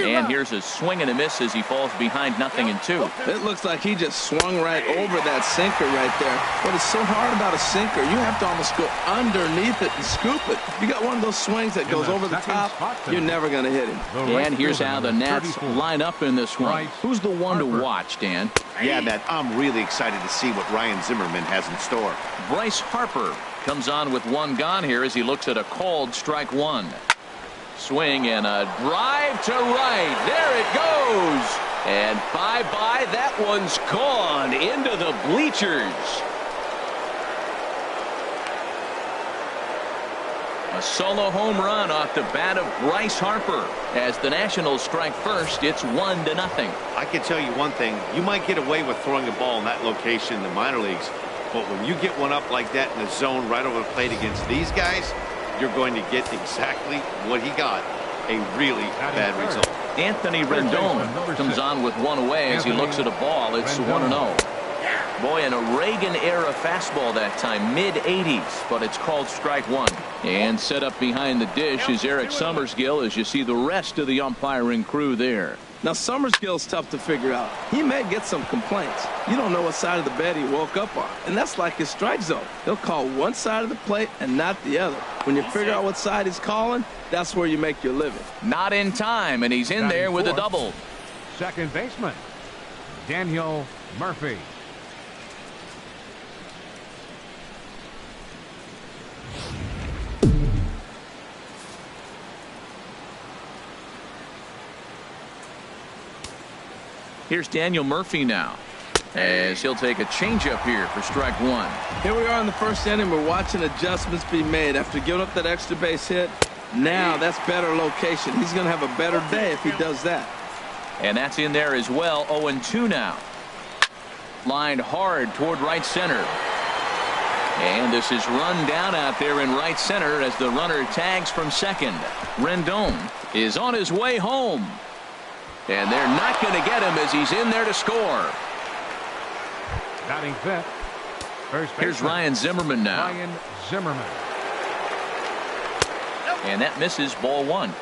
And here's a swing and a miss as he falls behind 0-2. It looks like he just swung right over that sinker right there. What is so hard about a sinker, you have to almost go underneath it and scoop it. You got one of those swings that goes over the top, you're never going to hit him. And here's how the Nats line up in this one. Who's the one to watch, Dan? Yeah, Matt, I'm really excited to see what Ryan Zimmerman has in store. Bryce Harper comes on with one gone here as he looks at a called strike one. Swing and a drive to right. There it goes. And bye-bye. That one's gone into the bleachers. A solo home run off the bat of Bryce Harper. As the Nationals strike first, it's 1-0. I can tell you one thing. You might get away with throwing a ball in that location in the minor leagues. But when you get one up like that in the zone right over the plate against these guys, you're going to get exactly what he got. A really bad result. Anthony Rendon comes on with one away as he looks at a ball. It's 1-0. Boy, in a Reagan-era fastball that time, mid-80s, but it's called strike one. And set up behind the dish is Eric Summersgill as you see the rest of the umpiring crew there. Now, Summersgill's tough to figure out. He may get some complaints. You don't know what side of the bed he woke up on, and that's like his strike zone. He'll call one side of the plate and not the other. When you figure out what side he's calling, that's where you make your living. Not in time, and he's in there with a double. Second baseman, Daniel Murphy. Here's Daniel Murphy now as he'll take a changeup here for strike one. Here we are in the first inning. We're watching adjustments be made after giving up that extra base hit. Now that's better location. He's going to have a better day if he does that. And that's in there as well. 0-2 now. Lined hard toward right center. And this is run down out there in right center as the runner tags from second. Rendon is on his way home. And they're not going to get him as he's in there to score. Batting fifth. First baseman. Here's Ryan Zimmerman now. Ryan Zimmerman. And that misses, ball one.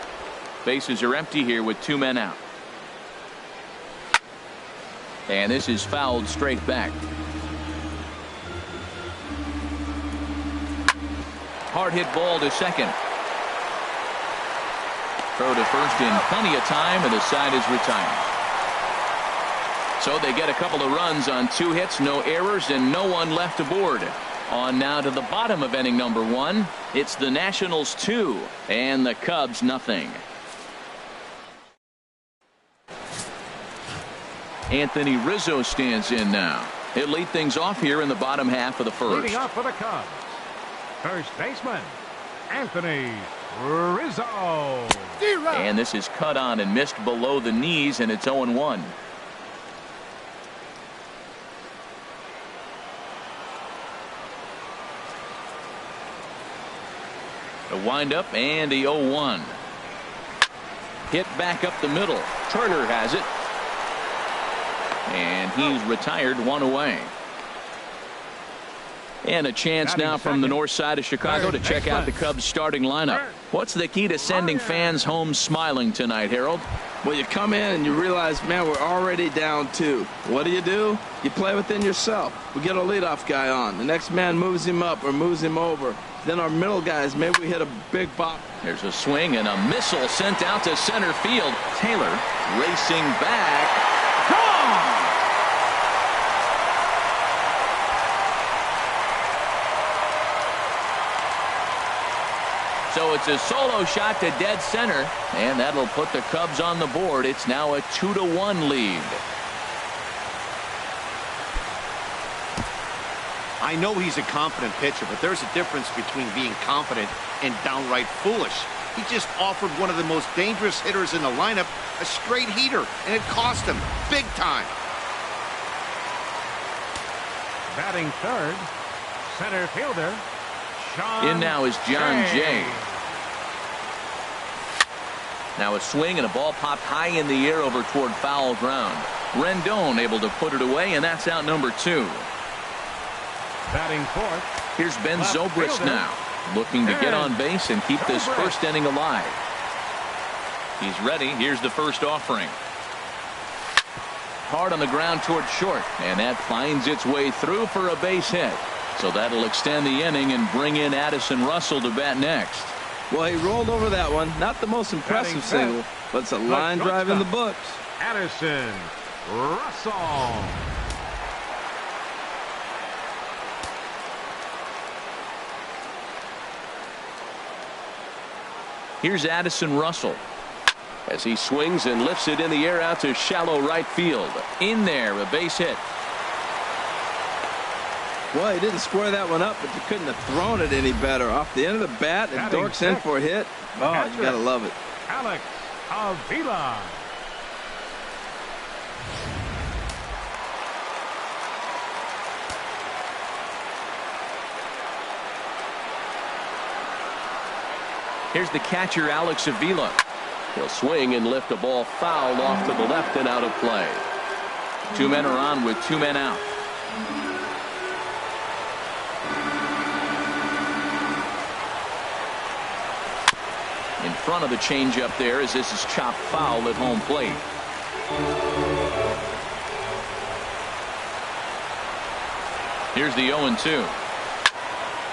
Bases are empty here with two men out. And this is fouled straight back. Hard hit ball to second. Throw to first in plenty of time, and the side is retired. So they get a couple of runs on two hits, no errors, and no one left aboard. On now to the bottom of inning number one. It's the Nationals 2 and the Cubs nothing. Anthony Rizzo stands in now. He'll lead things off here in the bottom half of the first. Leading off for the Cubs, first baseman Anthony Rizzo. And this is cut on and missed below the knees, and it's 0-1. A windup and a 0-1. Hit back up the middle. Turner has it. And he's retired, one away. And a chance now from the north side of Chicago to check out the Cubs starting lineup. What's the key to sending fans home smiling tonight, Harold? Well, you come in and you realize, man, we're already down 2. What do? You play within yourself. We get a leadoff guy on. The next man moves him up or moves him over. Then our middle guys, maybe we hit a big pop. There's a swing and a missile sent out to center field. Taylor racing back. Gone! So it's a solo shot to dead center, and that'll put the Cubs on the board. It's now a 2-1 lead. I know he's a confident pitcher, but there's a difference between being confident and downright foolish. He just offered one of the most dangerous hitters in the lineup a straight heater, and it cost him big time. Batting third, center fielder John In now is John Jay. Now a swing and a ball popped high in the air over toward foul ground. Rendon able to put it away, and that's out number 2. Batting fourth. Here's Ben Zobrist now, looking to get on base and keep this first inning alive. He's ready. Here's the first offering. Hard on the ground toward short, and that finds its way through for a base hit. So that'll extend the inning and bring in Addison Russell to bat next. Well, he rolled over that one. Not the most impressive single, but it's a line drive in the books. Addison Russell. Here's Addison Russell as he swings and lifts it in the air out to shallow right field. In there, a base hit. Well, he didn't square that one up, but you couldn't have thrown it any better. Off the end of the bat, and dorks in for a hit. Oh, you gotta love it. Alex Avila. Here's the catcher, Alex Avila. He'll swing and lift a ball foul off to the left and out of play. 2 men are on with 2 men out. In front of the changeup there as this is chopped foul at home plate. Here's the 0-2.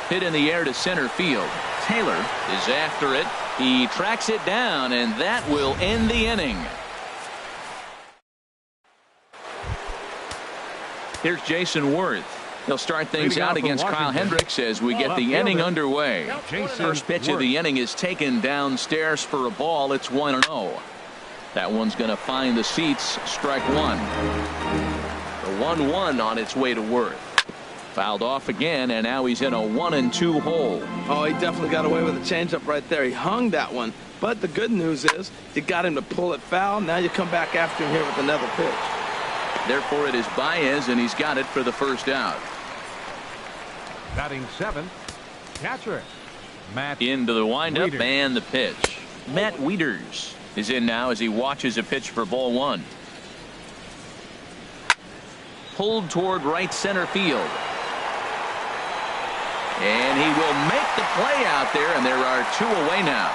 Hit in the air to center field. Taylor is after it. He tracks it down, and that will end the inning. Here's Jason Worth. He'll start things out against Kyle Hendricks as we get the inning underway. First pitch of the inning is taken downstairs for a ball. It's 1-0. That one's going to find the seats. Strike one. The 1-1 on its way to Worth. Fouled off again, and now he's in a 1-2 hole. Oh, he definitely got away with a changeup right there. He hung that one. But the good news is you got him to pull it foul. Now you come back after him here with another pitch. Therefore, it is Baez, and he's got it for the first out. Batting 7th, catcher Matt into the windup Wieters. And the pitch. Matt Wieters is in now as he watches a pitch for ball one. Pulled toward right center field. And he will make the play out there, and there are 2 away now.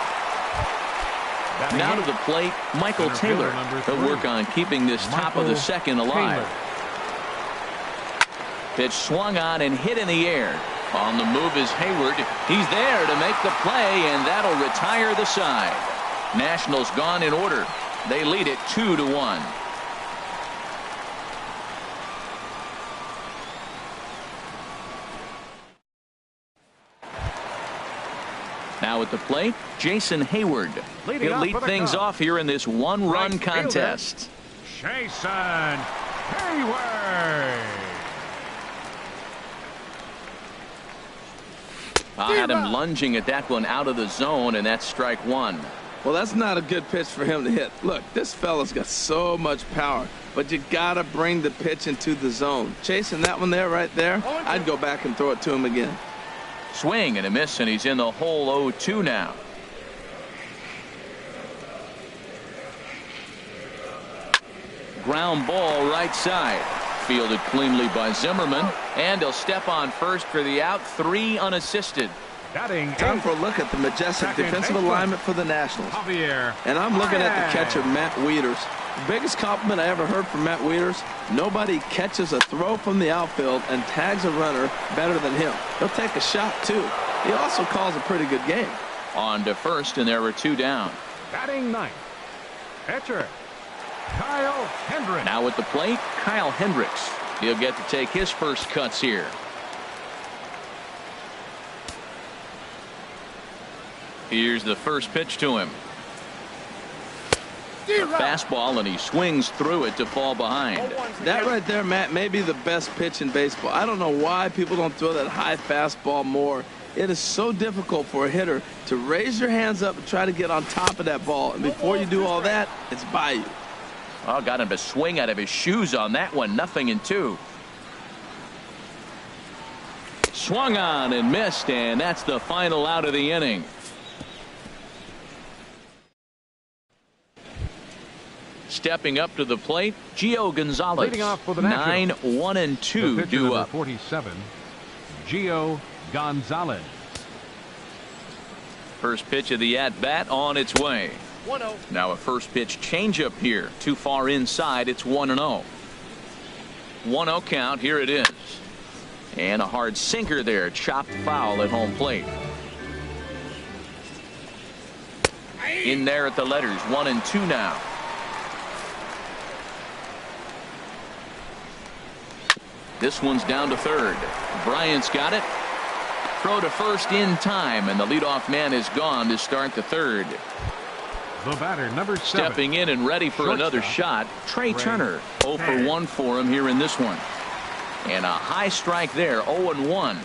Now to the plate, Michael Taylor. He'll work on keeping this top of the second alive. Pitch swung on and hit in the air. On the move is Hayward. He's there to make the play, and that'll retire the side. Nationals gone in order. They lead it 2-1. Now at the plate, Jason Hayward. He'll lead things off here in this one-run contest. Jason Hayward. I had him lunging at that one out of the zone, and that's strike one. Well, that's not a good pitch for him to hit. Look, this fella's got so much power, but you got to bring the pitch into the zone. Chasing that one there, right there, I'd go back and throw it to him again. Swing and a miss, and he's in the hole 0-2 now. Ground ball right side. Fielded cleanly by Zimmerman, and he'll step on first for the out. 3 unassisted. Time for a look at the majestic defensive alignment for the Nationals. Javier And I'm looking at the catcher, Matt Wieters. The biggest compliment I ever heard from Matt Wieters, nobody catches a throw from the outfield and tags a runner better than him. He'll take a shot, too. He also calls a pretty good game. On to first, and there were 2 down. Batting 9th, pitcher Kyle Hendricks. Now at the plate, Kyle Hendricks. He'll get to take his first cuts here. Here's the first pitch to him. A fastball, and he swings through it to fall behind. That right there, Matt, may be the best pitch in baseball. I don't know why people don't throw that high fastball more. It is so difficult for a hitter to raise your hands up and try to get on top of that ball. And before you do all that, it's by you. Oh, got him to swing out of his shoes on that one. 0-2. Swung on and missed, and that's the final out of the inning. Stepping up to the plate, Gio Gonzalez. Leading off for the 9-1-2 due up. 47, Gio Gonzalez. First pitch of the at-bat on its way. 1-0. Now a first pitch changeup here. Too far inside. It's 1-0. 1-0 count. Here it is. And a hard sinker there. Chopped foul at home plate. In there at the letters. 1-2 now. This one's down to third. Bryant's got it. Throw to first in time, and the leadoff man is gone to start the third. The batter, number 7. Stepping in and ready for another shot, Trey Turner. 0 for 1 for him here in this one. And a high strike there, 0-1.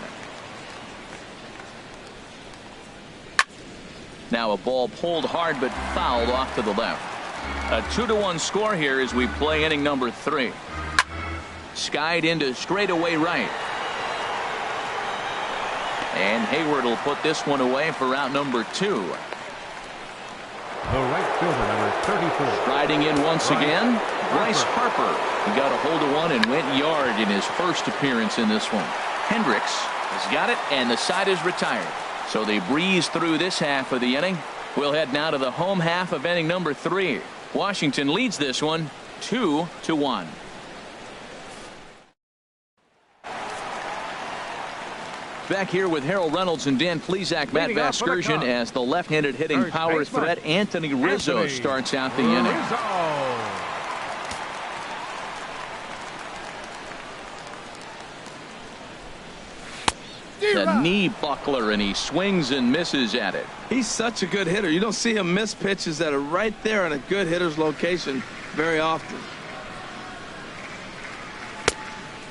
Now a ball pulled hard but fouled off to the left. A 2-1 score here as we play inning number 3. Skied into straightaway right. And Hayward will put this one away for out number 2. The right fielder, number 34. Riding in once again, Bryce Harper. He got a hold of one and went yard in his first appearance in this one. Hendricks has got it, and the side is retired. So they breeze through this half of the inning. We'll head now to the home half of inning number 3. Washington leads this one 2-1. Back here with Harold Reynolds and Dan Plesac, Matt Vasgersian, as the left-handed hitting power threat Anthony Rizzo starts out the inning. A knee buckler, and he swings and misses at it. He's such a good hitter. You don't see him miss pitches that are right there in a good hitter's location very often.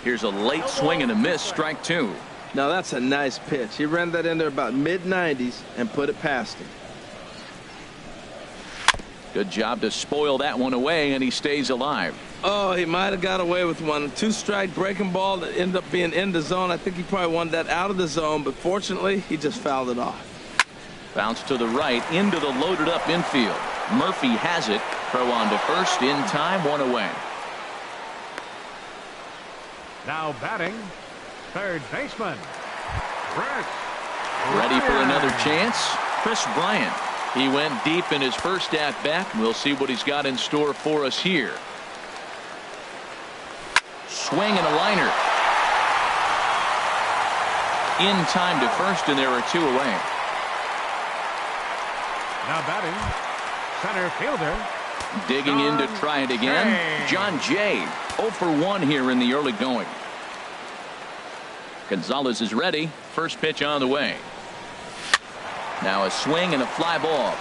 Here's a late swing and a miss, strike 2. Now that's a nice pitch. He ran that in there about mid-90s and put it past him. Good job to spoil that one away, and he stays alive. Oh, he might have got away with one. 2-strike breaking ball that ended up being in the zone. I think he probably wanted that out of the zone, but fortunately, he just fouled it off. Bounce to the right into the loaded up infield. Murphy has it. Throw on to first in time, one away. Now batting, third baseman, Chris Ready for Bryant. another chance? Chris Bryant. He went deep in his first at-bat. We'll see what he's got in store for us here. Swing and a liner. In time to first, and there are 2 away. Now batting, center fielder. Digging in to try it again. John Jay. 0 for 1 here in the early going. Gonzalez is ready. First pitch on the way. Now a swing and a fly ball.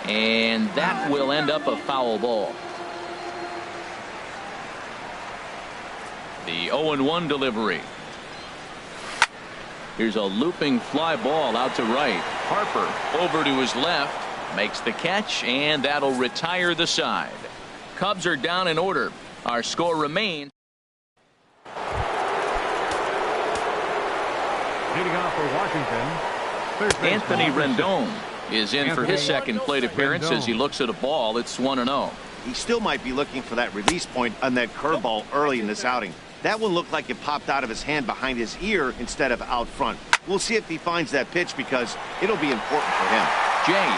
And that will end up a foul ball. The 0-1 delivery. Here's a looping fly ball out to right. Harper over to his left. Makes the catch, and that'll retire the side. Cubs are down in order. Our score remains. Leading off for Washington, third baseman, Anthony number 6. Rendon is in for his second plate appearance as he looks at a ball. It's 1-0. He still might be looking for that release point on that curveball early in this outing. That one looked like it popped out of his hand behind his ear instead of out front. We'll see if he finds that pitch because it'll be important for him. Jay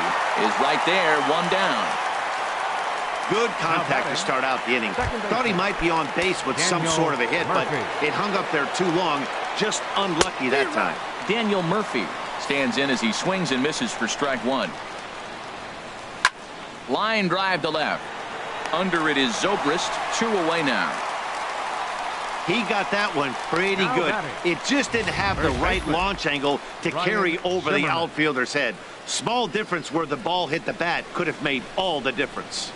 is right there, one down. Good contact to start out the inning. Thought he might be on base with some sort of a hit, but it hung up there too long. Just unlucky that time. Daniel Murphy stands in as he swings and misses for strike 1. Line drive to left. Under it is Zobrist. 2 away now. He got that one pretty good. It just didn't have the right launch angle to carry over the outfielder's head. Small difference where the ball hit the bat could have made all the difference.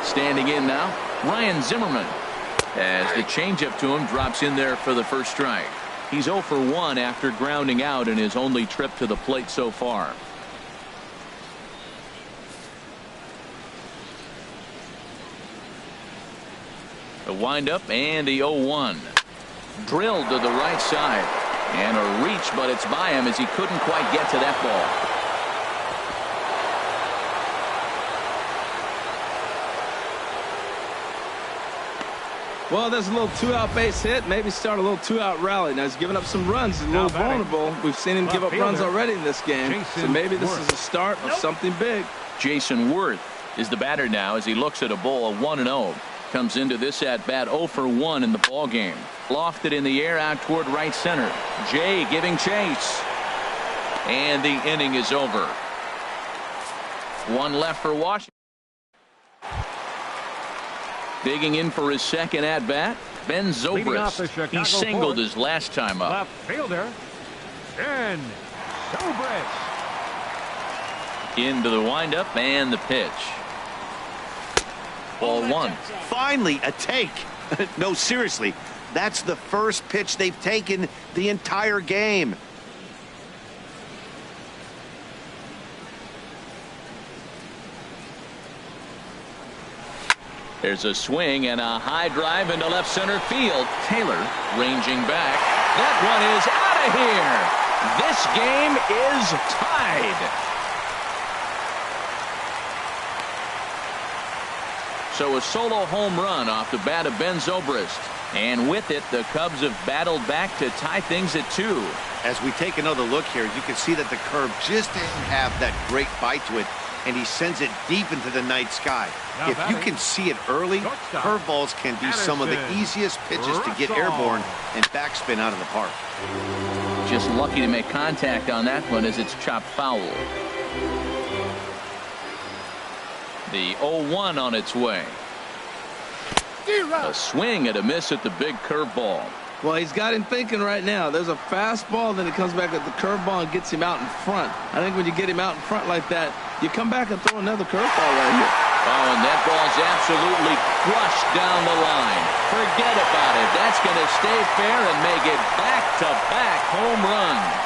Standing in now, Ryan Zimmerman. As the changeup to him drops in there for the first strike. He's 0 for 1 after grounding out in his only trip to the plate so far. The windup and the 0-1. Drilled to the right side. And a reach, but it's by him as he couldn't quite get to that ball. Well, there's a little two-out base hit. Maybe start a little two-out rally. Now, he's giving up some runs. He's a little vulnerable. We've seen him give up runs already in this game. So maybe this is the start of something big. Jason Worth is the batter now as he looks at a ball of 1-0. Comes into this at-bat 0 for 1 in the ball game. Lofted in the air out toward right center. Jay giving chase. And the inning is over. One left for Washington. Digging in for his second at-bat, Ben Zobrist. He singled his last time up. Left fielder, Ben Zobrist. Into the windup and the pitch. Ball 1. Finally, a take. No, seriously, that's the first pitch they've taken the entire game. There's a swing and a high drive into left center field. Taylor ranging back. That one is out of here. This game is tied. So a solo home run off the bat of Ben Zobrist. And with it, the Cubs have battled back to tie things at 2. As we take another look here, you can see that the curve just didn't have that great bite to it, and he sends it deep into the night sky. If you can see it early, curveballs can be some of the easiest pitches to get airborne and backspin out of the park. Just lucky to make contact on that one as it's chopped foul. The 0-1 on its way. A swing and a miss at the big curveball. Well, he's got him thinking right now. There's a fastball, then he comes back at the curveball and gets him out in front. I think when you get him out in front like that, you come back and throw another curveball right here. Oh, and that ball's absolutely crushed down the line. Forget about it. That's going to stay fair and make it back-to-back home runs.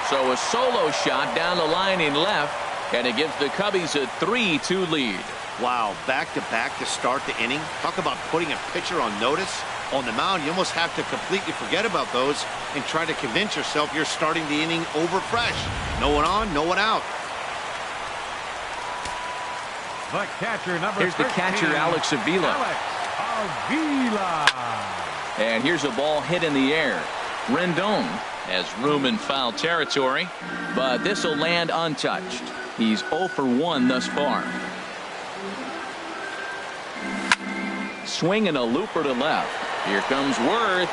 So a solo shot down the line in left, and it gives the Cubbies a 3-2 lead. Wow, back-to-back to start the inning. Talk about putting a pitcher on notice. On the mound, you almost have to completely forget about those and try to convince yourself you're starting the inning over fresh. No one on, no one out. The catcher, number Here's the 13, catcher, Alex Avila. Alex Avila. And here's a ball hit in the air. Rendon has room in foul territory, but this will land untouched. He's 0 for 1 thus far. Swing and a looper to left. Here comes Worth.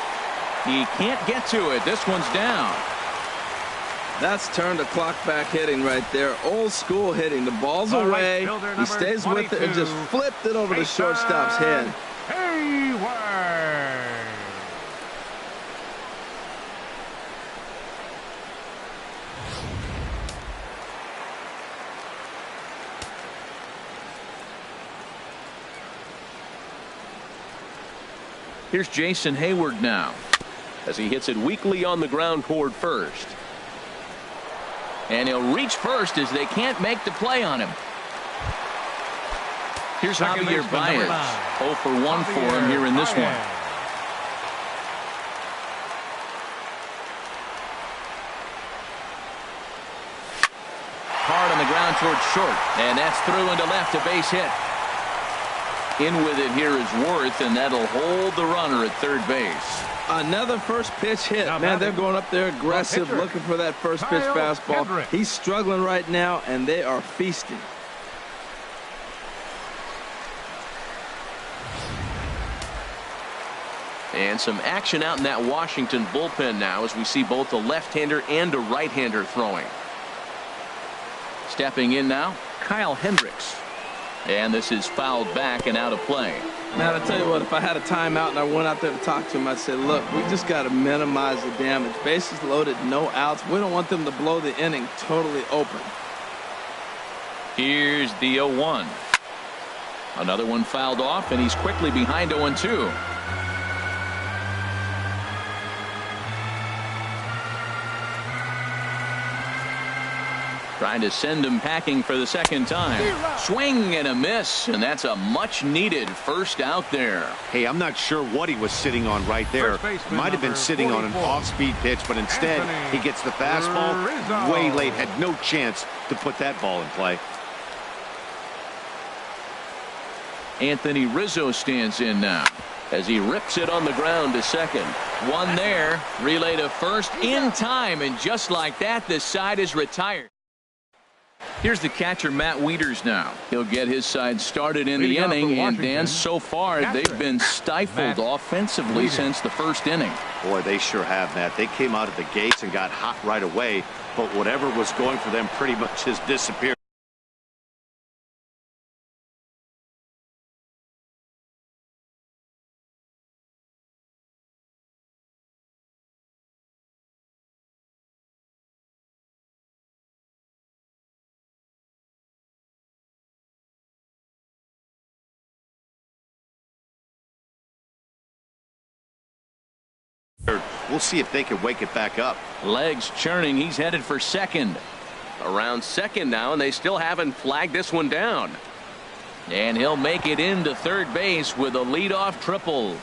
He can't get to it. This one's down. That's turned the clock back hitting right there. Old school hitting. The ball's away. He stays with it and just flipped it over the shortstop's head. Hayward. Here's Jason Hayward now as he hits it weakly on the ground toward first. And he'll reach first as they can't make the play on him. Here's Javier Baez. 0 for 1 for him here in this one. Hard on the ground toward short. And that's through into left, a base hit. In with it here is Worth, and that'll hold the runner at third base. Another first pitch hit. Man, they're going up there aggressive, looking for that first pitch fastball. He's struggling right now, and they are feasting. And some action out in that Washington bullpen now as we see both a left-hander and a right-hander throwing. Stepping in now, Kyle Hendricks. And this is fouled back and out of play. Man, I tell you what, if I had a timeout and I went out there to talk to him, I'd say, look, we just got to minimize the damage. Bases loaded, no outs. We don't want them to blow the inning totally open. Here's the 0-1. Another one fouled off, and he's quickly behind 0-2. Trying to send him packing for the second time. Swing and a miss, and that's a much-needed first out there. Hey, I'm not sure what he was sitting on right there. Might have been sitting on an off-speed pitch, but instead he gets the fastball way late. Had no chance to put that ball in play. Anthony Rizzo stands in now as he rips it on the ground to second. One there, relay to first in time, and just like that, the side is retired. Here's the catcher, Matt Wieters now. He'll get his side started in the inning, and Dan, so far they've been stifled offensively since the first inning. Boy, they sure have, Matt. They came out of the gates and got hot right away, but whatever was going for them pretty much has disappeared. We'll see if they can wake it back up. Legs churning. He's headed for second. Around second now, and they still haven't flagged this one down. And he'll make it into third base with a leadoff triple.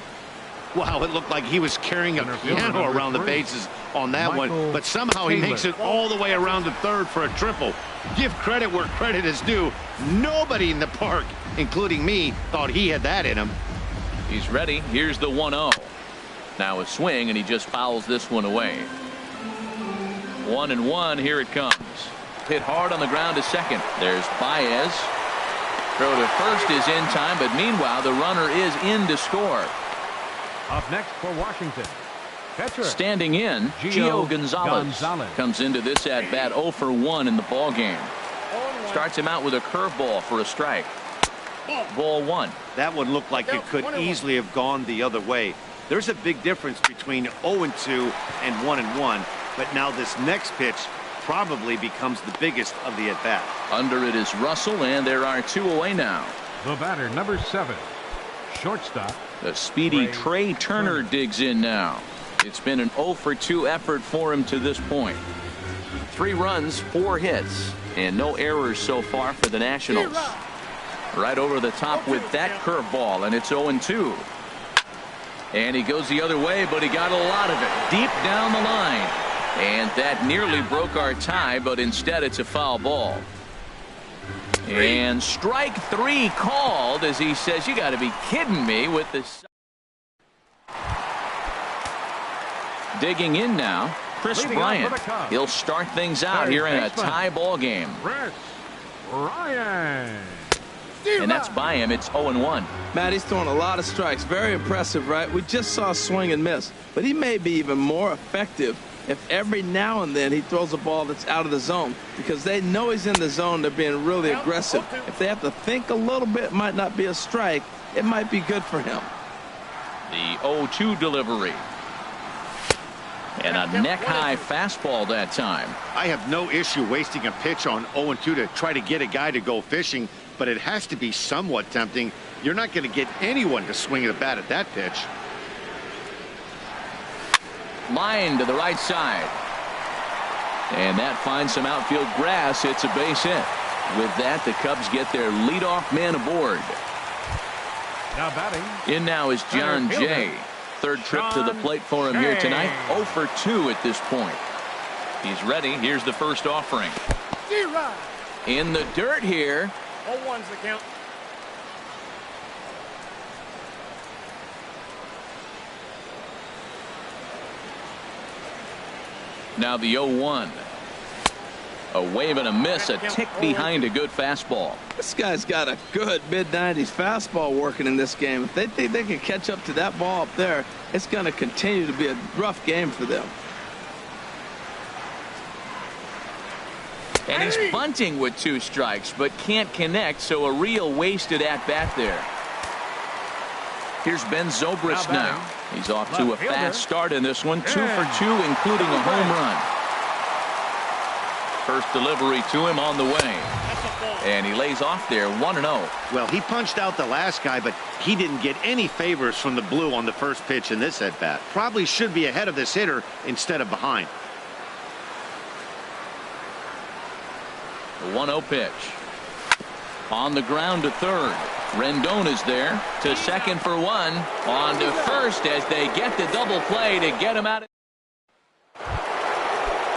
Wow, it looked like he was carrying a piano around the bases on that one, but somehow he makes it all the way around to third for a triple. Give credit where credit is due. Nobody in the park, including me, thought he had that in him. He's ready. Here's the 1-0. Now a swing, and he just fouls this one away. 1-1. Here it comes. Hit hard on the ground to second. There's Baez. Throw to first is in time, but meanwhile the runner is in to score. Up next for Washington, catcher standing in, Gio Gonzalez comes into this at bat 0 for 1 in the ball game. Starts him out with a curveball for a strike. Ball 1. That one looked like it could easily have gone the other way. There's a big difference between 0-2 and 1-1, but now this next pitch probably becomes the biggest of the at-bat. Under it is Russell, and there are 2 away now. The batter, number 7, shortstop. The speedy Trey Turner digs in now. It's been an 0 for 2 effort for him to this point. 3 runs, 4 hits, and no errors so far for the Nationals. Right over the top with that curveball, and it's 0-2. And he goes the other way, but he got a lot of it deep down the line. And that nearly broke our tie, but instead it's a foul ball. And strike 3 called as he says, you got to be kidding me with this. Digging in now, Chris Bryant. He'll start things out here in a tie ball game. Chris Bryant. And that's by him. It's 0-1. Matt, he's throwing a lot of strikes. Very impressive, right? We just saw swing and miss. But he may be even more effective if every now and then he throws a ball that's out of the zone, because they know he's in the zone. They're being really aggressive. If they have to think a little bit, might not be a strike. It might be good for him. The 0-2 delivery. And a neck-high fastball that time. I have no issue wasting a pitch on 0-2 to try to get a guy to go fishing, but it has to be somewhat tempting. You're not going to get anyone to swing at a bat at that pitch. Line to the right side. And that finds some outfield grass. It's a base hit. With that, the Cubs get their leadoff man aboard. Now batting. In now is John Jay. Third trip to the plate for him here tonight. 0 for 2 at this point. He's ready. Here's the first offering. In the dirt here. 0-1's the count. Now the 0-1. A wave and a miss, a tick behind a good fastball. This guy's got a good mid-90s fastball working in this game. If they think they can catch up to that ball up there, it's going to continue to be a rough game for them. And he's bunting with 2 strikes, but can't connect, so a real wasted at-bat there. Here's Ben Zobrist now. He's off to a fast start in this one. 2 for 2, including a home run. First delivery to him on the way. And he lays off there 1-0. Well, he punched out the last guy, but he didn't get any favors from the blue on the first pitch in this at-bat. Probably should be ahead of this hitter instead of behind. The 1-0 pitch. On the ground to third. Rendon is there to second for 1. On to first as they get the double play to get him out.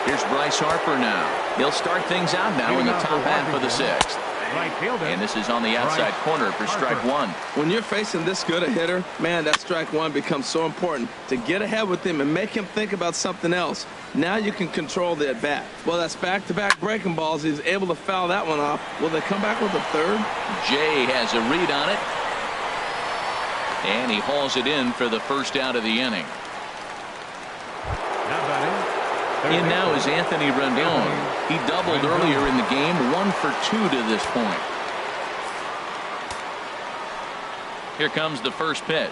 Here's Bryce Harper now. He'll start things out now in the top half of the 6th. Right fielder. And this is on the outside corner for strike one. When you're facing this good a hitter, man, that strike one becomes so important to get ahead with him and make him think about something else. Now you can control the at-bat. Well, that's back-to-back breaking balls. He's able to foul that one off. Will they come back with a third? Jay has a read on it. And he hauls it in for the first out of the inning. In now is Anthony Rendon. He doubled earlier in the game, 1 for 2 to this point. Here comes the first pitch.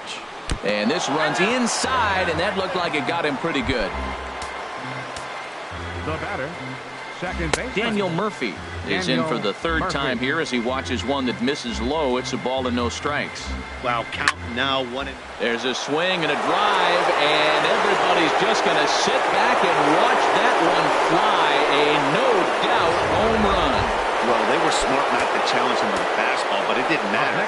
And this runs inside, and that looked like it got him pretty good. The batter, second baseman Daniel Murphy is in for the third time here as he watches one that misses low. It's a ball and no strikes. Wow, count now 1. There's a swing and a drive, and everybody's just going to sit back and watch that one fly. A no-doubt home run. Well, they were smart not to challenge him with a fastball, but it didn't matter.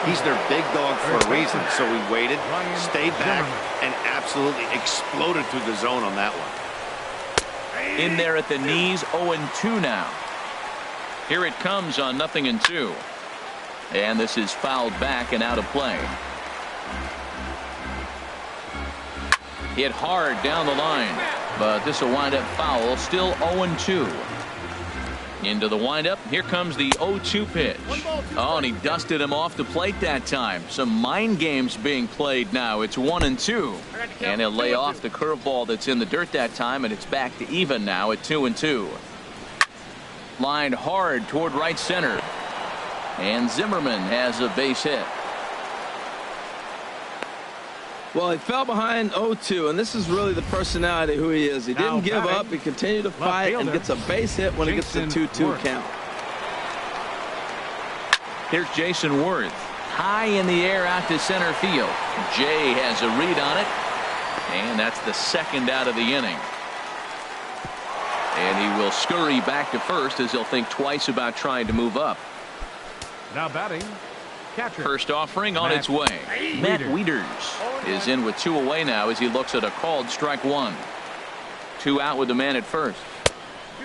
He's their big dog for a reason, so he waited, stayed back, and absolutely exploded through the zone on that one. In there at the knees, 0-2 now. Here it comes on 0-2. And this is fouled back and out of play. Hit hard down the line, but this will wind up foul. Still 0-2. Into the windup. Here comes the 0-2 pitch. Oh, and he dusted him off the plate that time. Some mind games being played now. It's 1-2. And he'll lay off the curveball that's in the dirt that time, and it's back to even now at 2-2. Lined hard toward right center. And Zimmerman has a base hit. Well, he fell behind 0-2, and this is really the personality who he is. He didn't give up. He continued to fight and gets a base hit when he gets the 2-2 count. Here's Jason Worth. High in the air out to center field. Jay has a read on it. And that's the second out of the inning. And he will scurry back to first as he'll think twice about trying to move up. Now batting, catcher. First offering on its way. Matt Wieters is in with 2 away now as he looks at a called strike one. 2 out with the man at first.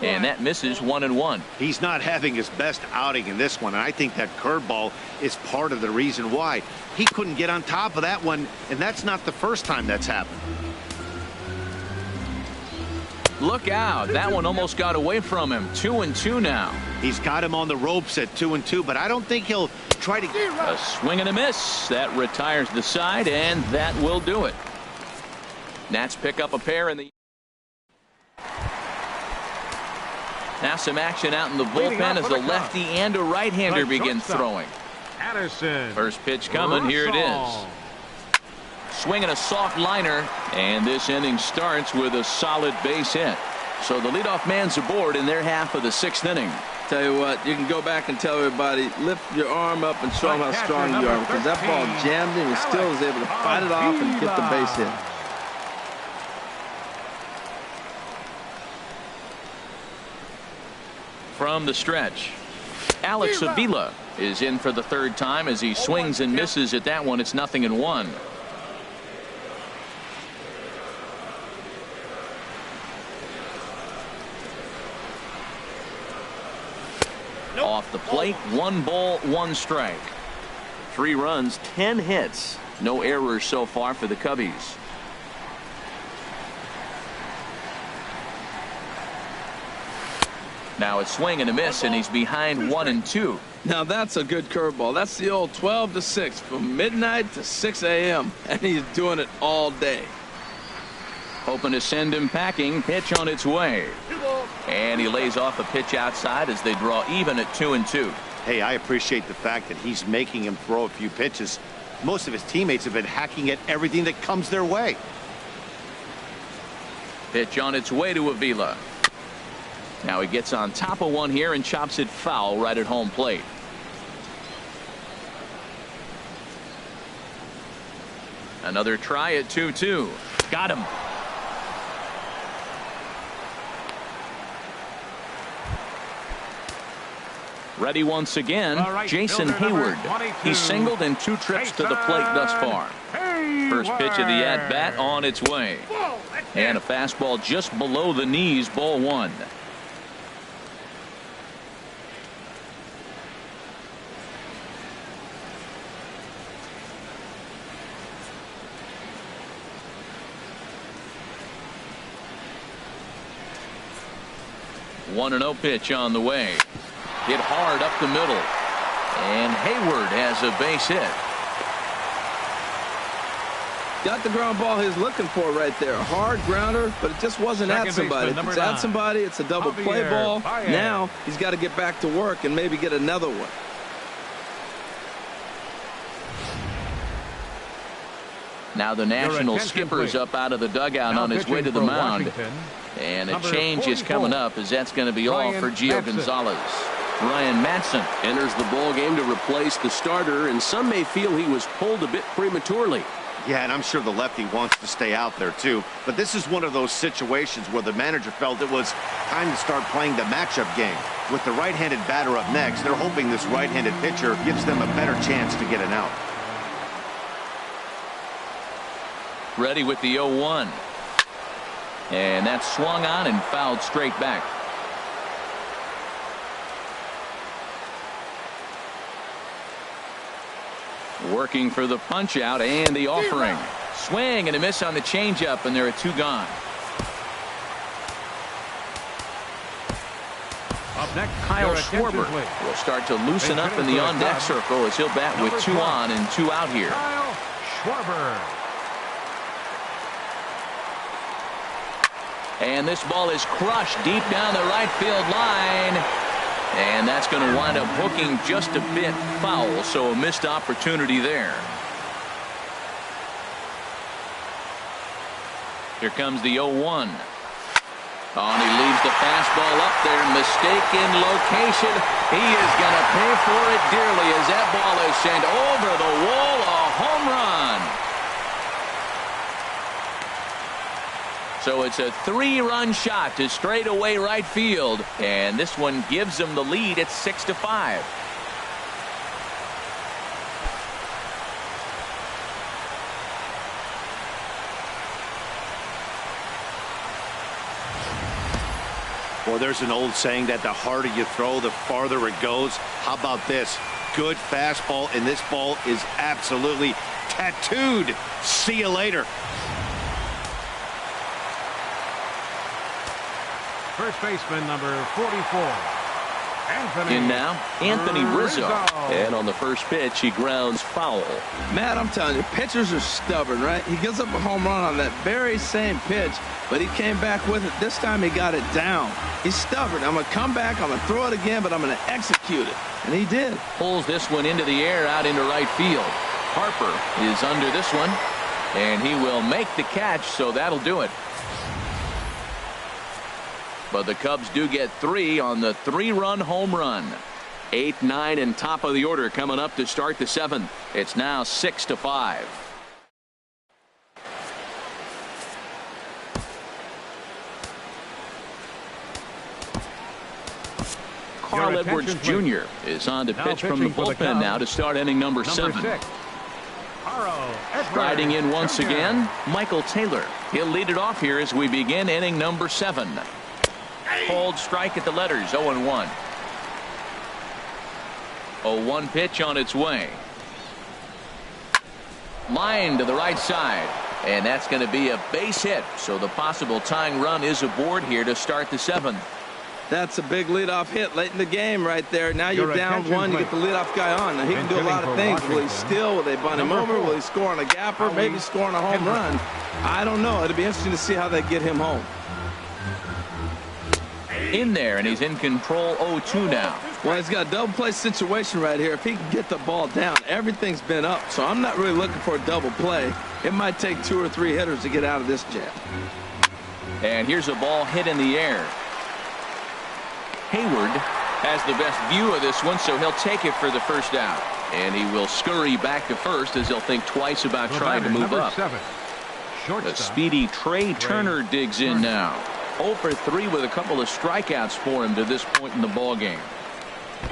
And that misses 1-1. He's not having his best outing in this one, and I think that curveball is part of the reason why. He couldn't get on top of that one, and that's not the first time that's happened. Look out. That one almost got away from him. 2-2 now. He's got him on the ropes at 2-2, but I don't think he'll try to get a swing and a miss. That retires the side, and that will do it. Nats pick up a pair in the. Now some action out in the bullpen as a lefty and a right-hander begin throwing. Addison. First pitch coming. Here it is. Swinging a soft liner, and this inning starts with a solid base hit. So the leadoff man's aboard in their half of the 6th inning. Tell you what, you can go back and tell everybody, lift your arm up and show them how strong you are, because that ball jammed him. He still was able to fight it off and get the base hit. From the stretch, Alex Avila is in for the third time as he swings and misses at that one. It's 0-1. Off the plate, 1 ball, 1 strike. 3 runs, 10 hits. No errors so far for the Cubbies. Now a swing and a miss, and he's behind 1-2. Now that's a good curveball. That's the old 12-6 from midnight to 6 a.m. and he's doing it all day. Hoping to send him packing. Pitch on its way. And he lays off a pitch outside as they draw even at 2-2. Hey, I appreciate the fact that he's making him throw a few pitches. Most of his teammates have been hacking at everything that comes their way. Pitch on its way to Avila. Now he gets on top of one here and chops it foul right at home plate. Another try at 2-2. Got him. Ready once again, Jason Hayward. He's singled in 2 trips to the plate thus far. First pitch of the at-bat on its way. And a fastball just below the knees, ball 1. 1-0 pitch on the way. Hit hard up the middle. And Hayward has a base hit. Got the ground ball he's looking for right there. Hard grounder, but it just wasn't at somebody. If it's at somebody, it's a double play ball. Now he's got to get back to work and maybe get another one. Now the national skipper's up out of the dugout on his way to the mound. And a change is coming up, as that's going to be all for Gio Gonzalez. Ryan Madson enters the ball game to replace the starter, and some may feel he was pulled a bit prematurely. Yeah, and I'm sure the lefty wants to stay out there too. But this is one of those situations where the manager felt it was time to start playing the matchup game. With the right-handed batter up next, they're hoping this right-handed pitcher gives them a better chance to get an out. Ready with the 0-1. And that's swung on and fouled straight back. Working for the punch out and the offering. Swing and a miss on the changeup, and there are 2 gone. Up next, Kyle Schwarber will start to loosen up in the on-deck circle as he'll bat with 2 on and 2 out here. Kyle Schwarber. And this ball is crushed deep down the right field line. And that's going to wind up hooking just a bit foul, so a missed opportunity there. Here comes the 0-1. Oh, and he leaves the fastball up there. Mistaken location. He is going to pay for it dearly as that ball is sent over the wall. A home run. So it's a 3-run shot to straightaway right field, and this one gives them the lead at 6-5. Well, there's an old saying that the harder you throw, the farther it goes. How about this? Good fastball, and this ball is absolutely tattooed. See you later. First baseman, number 44. Anthony. In now, Anthony Rizzo. And on the first pitch, he grounds foul. Matt, I'm telling you, pitchers are stubborn, right? He gives up a home run on that very same pitch, but he came back with it. This time he got it down. He's stubborn. I'm going to come back, I'm going to throw it again, but I'm going to execute it. And he did. Pulls this one into the air out into right field. Harper is under this one, and he will make the catch, so that'll do it. But the Cubs do get 3 on the 3-run home run. 8, 9, and top of the order coming up to start the 7th. It's now 6-5. Carl Edwards Jr. is on to pitch from the bullpen now to start inning number 7. Striding in once again, Michael Taylor. He'll lead it off here as we begin inning number 7. Cold strike at the letters, 0-1. 0-1 pitch on its way. Line to the right side, and that's going to be a base hit, so the possible tying run is aboard here to start the 7th. That's a big leadoff hit late in the game right there. Now you're down 1, you get the leadoff guy on. Now he can do a lot of things. Will he steal? Will they bunt him over? Will he score on a gapper? Maybe score on a home run. I don't know. It'll be interesting to see how they get him home. In there, and he's in control. 0-2 now. Well, he's got a double play situation right here. If he can get the ball down, everything's been up, so I'm not really looking for a double play. It might take 2 or 3 hitters to get out of this jam. And here's a ball hit in the air. Hayward has the best view of this one, so he'll take it for the first out. And he will scurry back to first as he'll think twice about trying to move up. The speedy Trey Turner digs in now. 0 for 3 with a couple of strikeouts for him to this point in the ball game.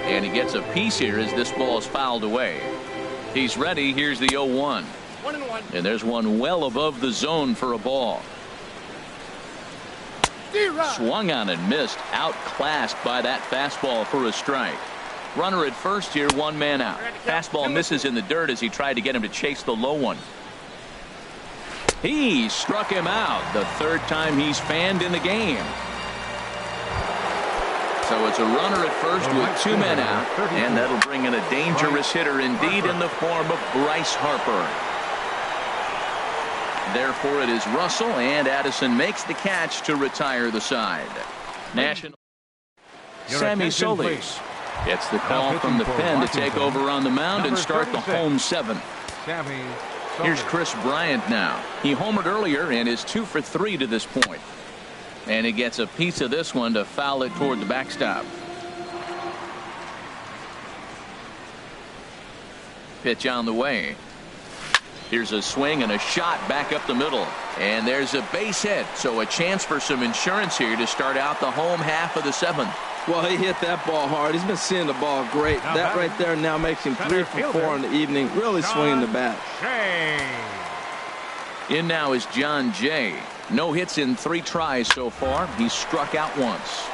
And he gets a piece here as this ball is fouled away. He's ready. Here's the 0-1. And there's one well above the zone for a ball. Swung on and missed. Outclassed by that fastball for a strike. Runner at first here, 1 man out. Fastball misses in the dirt as he tried to get him to chase the low one. He struck him out the 3rd time he's fanned in the game. So it's a runner at first with 2 men out, and that'll bring in a dangerous hitter indeed in the form of Bryce Harper. Therefore, it is Russell, and Addison makes the catch to retire the side. National Sammy Solis gets the call from the pen to take over on the mound and start the home 7th. Here's Chris Bryant now. He homered earlier and is 2 for 3 to this point. And he gets a piece of this one to foul it toward the backstop. Pitch on the way. Here's a swing and a shot back up the middle. And there's a base hit. So a chance for some insurance here to start out the home half of the 7th. Well, he hit that ball hard. He's been seeing the ball great. That right there now makes him 3 for 4 in the evening. Really swinging the bat. In now is John Jay. No hits in 3 tries so far. He's struck out once.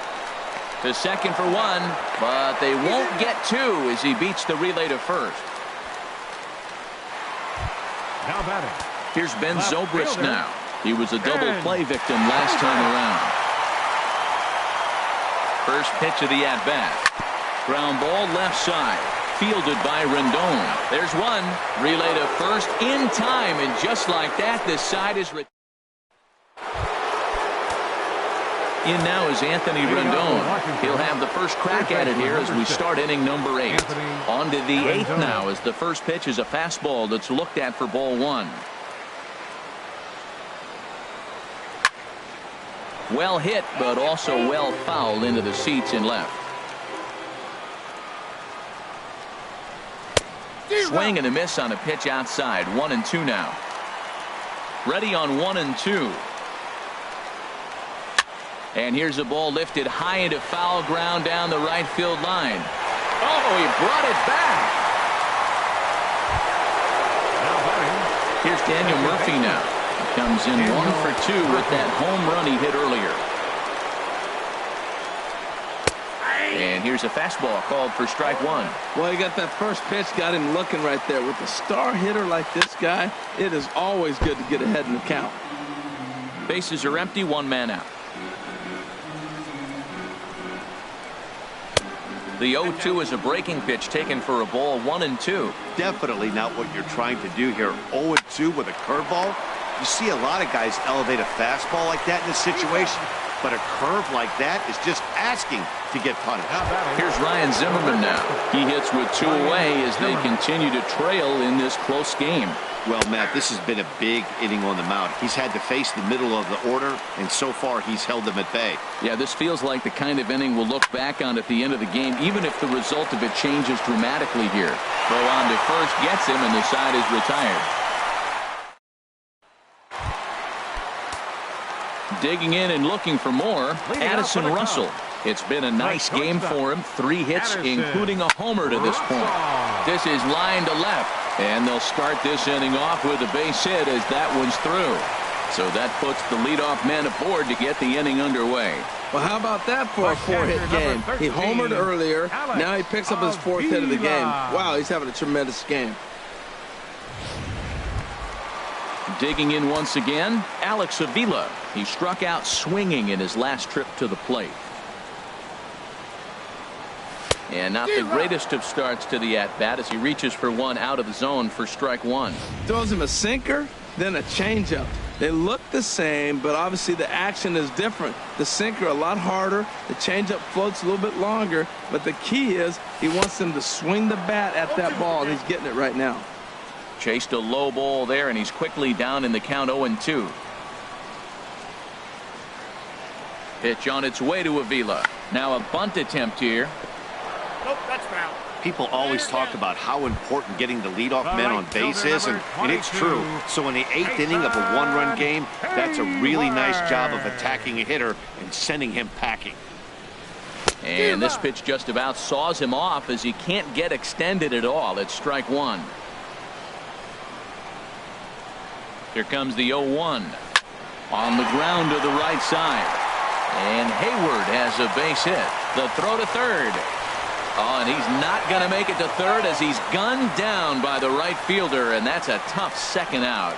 To second for 1, but they won't get 2 as he beats the relay to first. Now batting. Here's Ben Zobrist now. He was a double play victim last time around. First pitch of the at-bat. Ground ball left side. Fielded by Rendon. There's one. Relay to first in time, and just like that, this side is in now is Anthony Rendon. He'll have the first crack at it here as we start inning number 8. On to the 8th now as the first pitch is a fastball that's looked at for ball 1. Well hit, but also well fouled into the seats in left. Swing and a miss on a pitch outside. 1-2 now. Ready on 1-2. And here's a ball lifted high into foul ground down the right field line. Oh, he brought it back. Here's Daniel Murphy now. He comes in 1 for 2 with that home run he hit earlier. And here's a fastball called for strike 1. Well, he got that first pitch, got him looking right there. With a star hitter like this guy, it is always good to get ahead in the count. Bases are empty, 1 man out. The 0-2 is a breaking pitch taken for a ball. 1-2. Definitely not what you're trying to do here. 0-2 with a curveball. You see a lot of guys elevate a fastball like that in this situation, but a curve like that is just asking to get punished. Here's Ryan Zimmerman now. He hits with 2 away as they continue to trail in this close game. Well, Matt, this has been a big inning on the mound. He's had to face the middle of the order, and so far he's held them at bay. Yeah, this feels like the kind of inning we'll look back on at the end of the game, even if the result of it changes dramatically here. Throw on to first gets him, and the side is retired. Digging in and looking for more, Addison Russell. It's been a nice game for him. 3 hits, including a homer to this point. This is line to left, and they'll start this inning off with a base hit as that one's through. So that puts the leadoff man aboard to get the inning underway. Well, how about that for a 4-hit game? He homered earlier. Now he picks up his 4th hit of the game. Wow, he's having a tremendous game. Digging in once again, Alex Avila. He struck out swinging in his last trip to the plate. And not the greatest of starts to the at-bat as he reaches for 1 out of the zone for strike 1. Throws him a sinker, then a changeup. They look the same, but obviously the action is different. The sinker a lot harder. The changeup floats a little bit longer. But the key is he wants them to swing the bat at that ball, and he's getting it right now. Chased a low ball there, and he's quickly down in the count 0-2. Pitch on its way to Avila. Now a bunt attempt here. People always talk about how important getting the leadoff man on base is, and it's true. So in the 8th inning of a 1-run game, that's a really nice job of attacking a hitter and sending him packing. And this pitch just about saws him off as he can't get extended at all. It's strike 1. Here comes the 0-1. On the ground to the right side. And Hayward has a base hit. The throw to third. Oh, and he's not going to make it to third as he's gunned down by the right fielder, and that's a tough second out.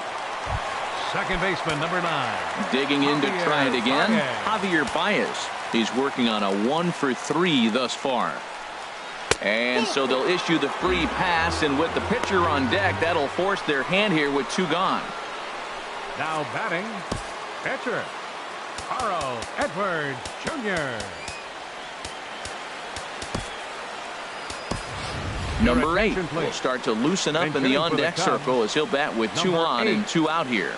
second baseman, number 9. Digging in to try it again, Baez. Javier Baez. He's working on a 1-for-3 thus far. And so they'll issue the free pass, and with the pitcher on deck, that'll force their hand here with 2 gone. Now batting, pitcher, Carl Edwards Jr. Number 8 attention, please. will start to loosen up And in the hitting for the on-deck Cubs, circle as he'll bat with 2 number on 8. and 2 out here.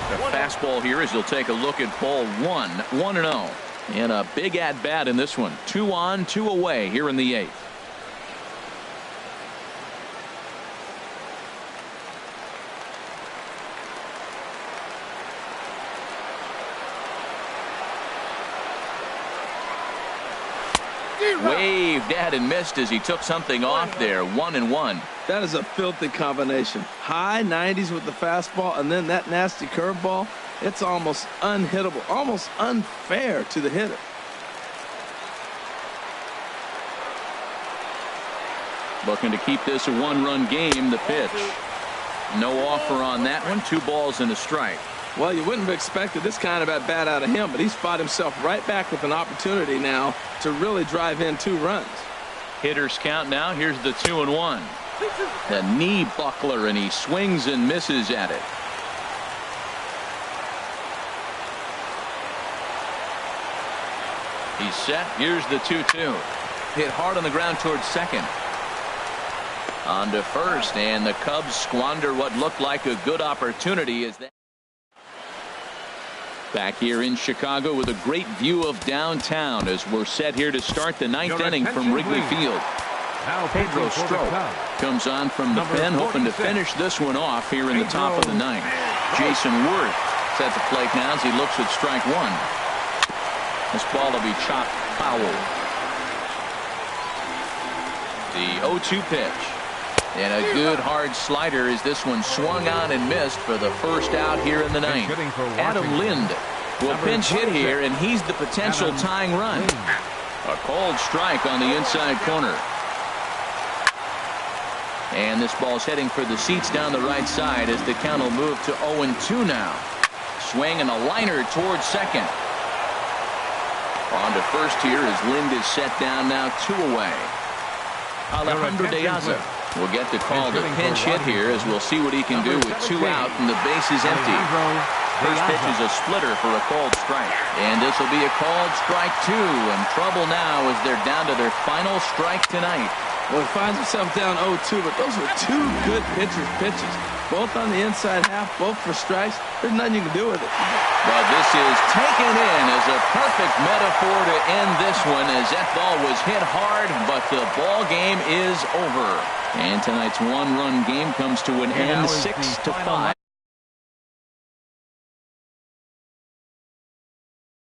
The fastball here as he'll take a look at ball 1, 1-0. And a big at-bat in this one. 2 on, 2 away here in the 8th. Waved at and missed as he took something off there. 1-1. That is a filthy combination. High 90s with the fastball and then that nasty curveball. It's almost unhittable, almost unfair to the hitter. Looking to keep this a 1-run game. The pitch. No offer on that one. 2 balls and a strike. Well, you wouldn't have expected this kind of at-bat out of him, but he's fought himself right back with an opportunity now to really drive in 2 runs. Hitters count now. Here's the 2-1. The knee buckler, and he swings and misses at it. He's set. Here's the 2-2. Hit hard on the ground towards second. On to first, and the Cubs squander what looked like a good opportunity as that. Back here in Chicago with a great view of downtown as we're set here to start the 9th inning from Wrigley Field. Now Pedro pitching for the Strop Cubs, comes on from the number pen, hoping to 46. finish this one off here in the top of the 9th. Jason Worth is at the plate now as he looks at strike 1. This ball will be chopped foul. The 0-2 pitch. And a good hard slider as this one swung on and missed for the first out here in the 9th. hitting for Adam Washington. Lind will Number pinch hit 26. here, and he's the potential Adam tying run. Lind. A cold strike on the inside corner. And this ball's heading for the seats down the right side as the count will move to 0-2 now. Swing and a liner towards second. On to first here as Lind is set down now 2 away. Alejandro De Aza will get the call to pinch hit here as we'll see what he can do with 2 out and the base is empty. First pitch is a splitter for a called strike. And this will be a called strike 2, and trouble now as they're down to their final strike tonight. Well, he finds himself down 0-2, but those were 2 good pitches. Both on the inside half, both for strikes. There's nothing you can do with it. But this is taken in as a perfect metaphor to end this one as that ball was hit hard, but the ball game is over. And tonight's 1-run game comes to an end 6-5.